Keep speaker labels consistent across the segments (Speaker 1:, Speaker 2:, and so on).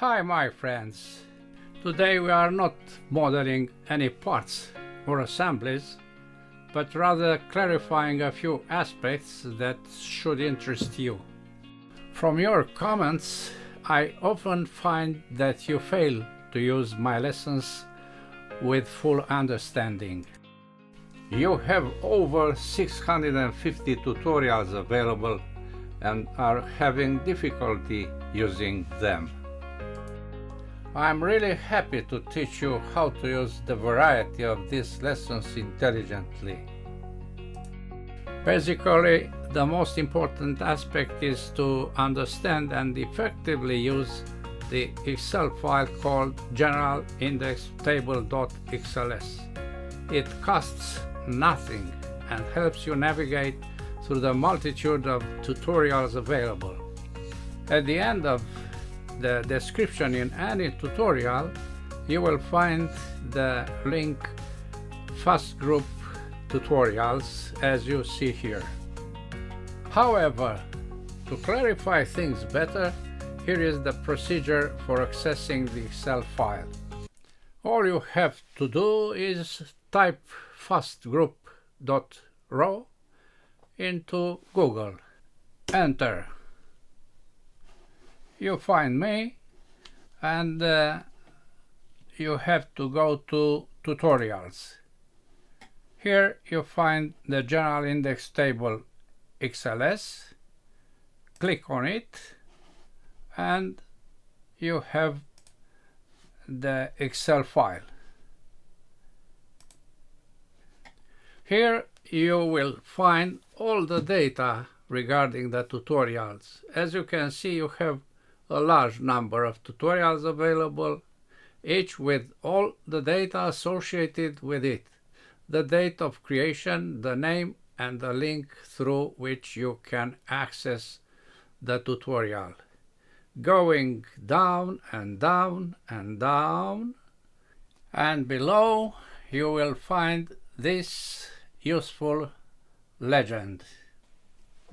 Speaker 1: Hi my friends, today we are not modeling any parts or assemblies, but rather clarifying a few aspects that should interest you. From your comments, I often find that you fail to use my lessons with full understanding. You have over 650 tutorials available and are having difficulty using them. I'm really happy to teach you how to use the variety of these lessons intelligently. Basically, the most important aspect is to understand and effectively use the Excel file called general index table.xls. It costs nothing and helps you navigate through the multitude of tutorials available. At the end of the description in any tutorial, you will find the link Fast Group Tutorials as you see here. However, to clarify things better, here is the procedure for accessing the Excel file. All you have to do is type fastgroup.raw into Google. Enter. You find me, and you have to go to tutorials. Here you find the general index table XLS. Click on it and you have the Excel file. Here you will find all the data regarding the tutorials. As you can see, you have a large number of tutorials available, each with all the data associated with it, the date of creation, the name, and the link through which you can access the tutorial. Going down and down and down, and below you will find this useful legend.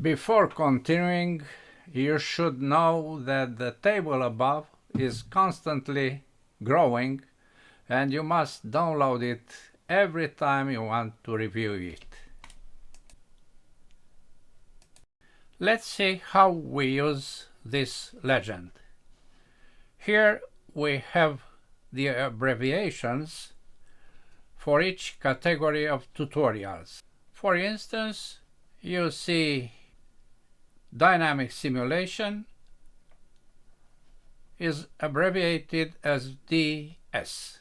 Speaker 1: Before continuing, you should know that the table above is constantly growing and you must download it every time you want to review it. Let's see how we use this legend. Here we have the abbreviations for each category of tutorials. For instance, you see dynamic simulation is abbreviated as DS.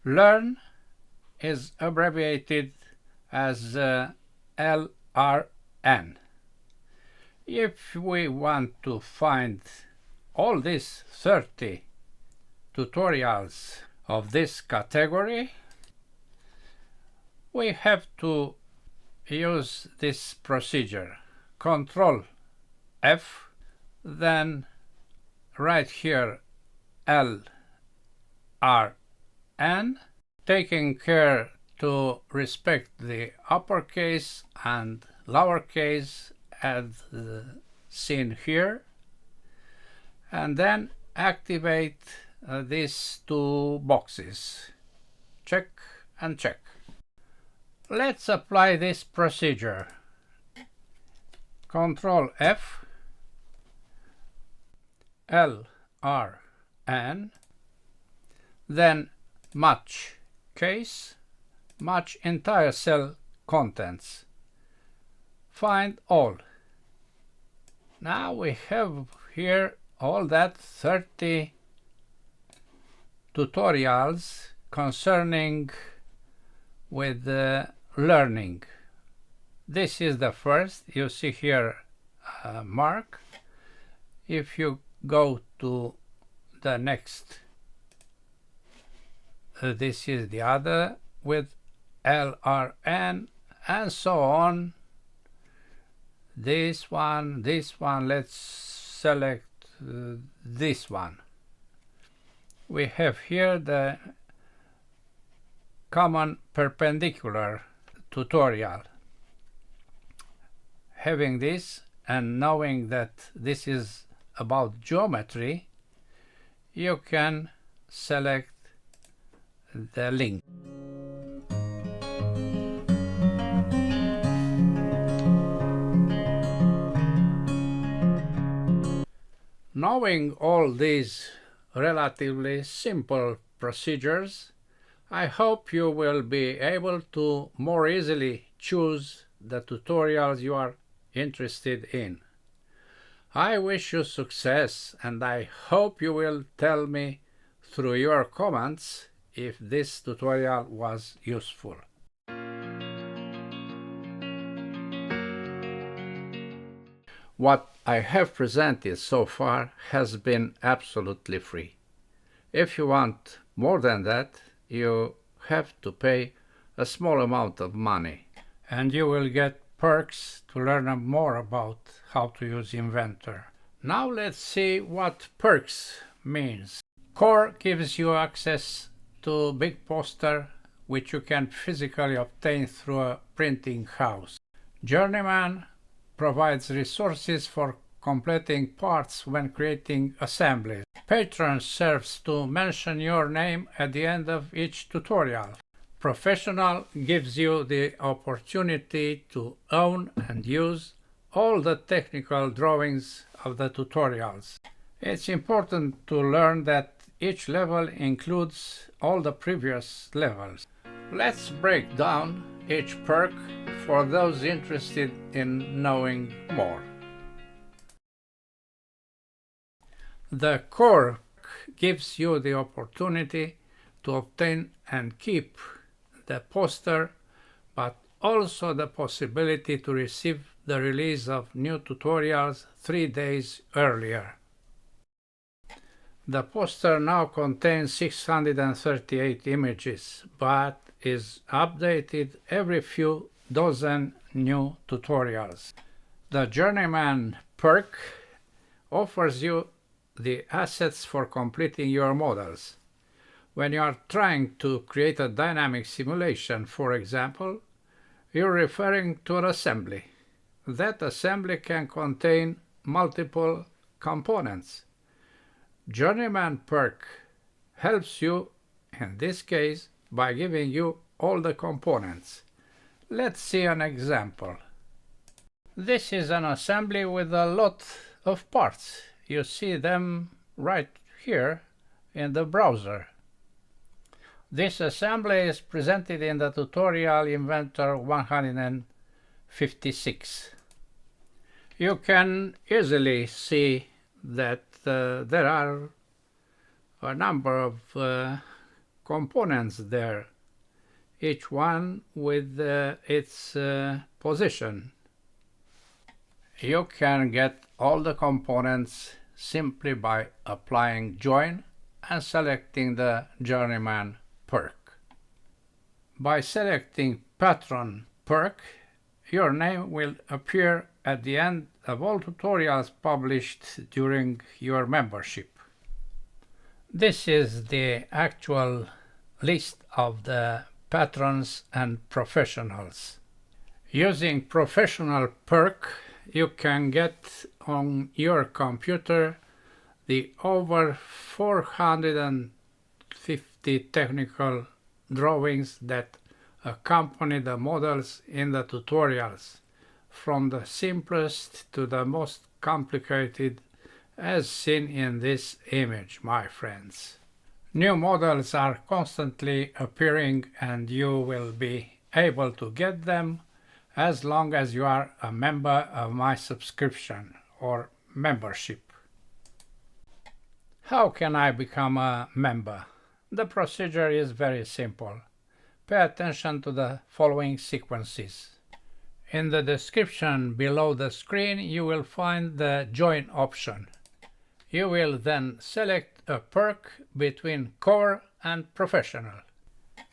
Speaker 1: Learn is abbreviated as LRN. If we want to find all these 30 tutorials of this category, we have to use this procedure. Control F, then right here LRN, taking care to respect the uppercase and lowercase as seen here, and then activate these two boxes, check and check. Let's apply this procedure. Control F, LRN, then match case, match entire cell contents, find all. Now we have here all that 30 tutorials concerning with the learning. This is the first. You see here mark. If you go to the next, this is the other with LRN, and so on. This one, let's select this one. We have here the common perpendicular tutorial. Having this and knowing that this is about geometry, you can select the link. Knowing all these relatively simple procedures, I hope you will be able to more easily choose the tutorials you are interested in. I wish you success, and I hope you will tell me through your comments if this tutorial was useful. What I have presented so far has been absolutely free. If you want more than that, you have to pay a small amount of money, and you will get perks to learn more about how to use Inventor. Now let's see what perks means. Core gives you access to big poster, which you can physically obtain through a printing house. Journeyman provides resources for completing parts when creating assemblies. Patron serves to mention your name at the end of each tutorial. Professional gives you the opportunity to own and use all the technical drawings of the tutorials. It's important to learn that each level includes all the previous levels. Let's break down each perk for those interested in knowing more. The core gives you the opportunity to obtain and keep the poster, but also the possibility to receive the release of new tutorials 3 days earlier. The poster now contains 638 images, but is updated every few dozen new tutorials. The Journeyman perk offers you the assets for completing your models. When you are trying to create a dynamic simulation, for example, you're referring to an assembly. That assembly can contain multiple components. Journeyman perk helps you, in this case, by giving you all the components. Let's see an example. This is an assembly with a lot of parts. You see them right here in the browser. This assembly is presented in the tutorial Inventor 156. You can easily see that there are a number of components there, each one with its position. You can get all the components simply by applying Join and selecting the Journeyman perk. By selecting Patron perk, your name will appear at the end of all tutorials published during your membership. This is the actual list of the patrons and professionals. Using Professional perk, you can get on your computer the over 450 technical drawings that accompany the models in the tutorials, from the simplest to the most complicated, as seen in this image, my friends. New models are constantly appearing, and you will be able to get them as long as you are a member of my subscription or membership. How can I become a member? The procedure is very simple. Pay attention to the following sequences. In the description below the screen, you will find the Join option. You will then select a perk between Core and Professional.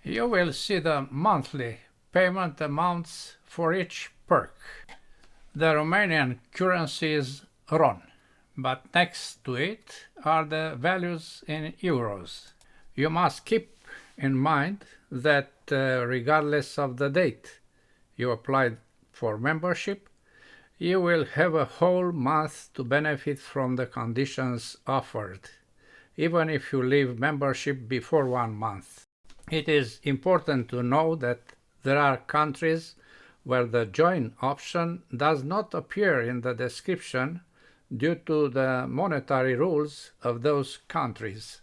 Speaker 1: You will see the monthly payment amounts for each perk. The Romanian currency is RON, but next to it are the values in euros. You must keep in mind that regardless of the date you applied for membership, you will have a whole month to benefit from the conditions offered. even if you leave membership before 1 month. It is important to know that there are countries where the join option does not appear in the description due to the monetary rules of those countries.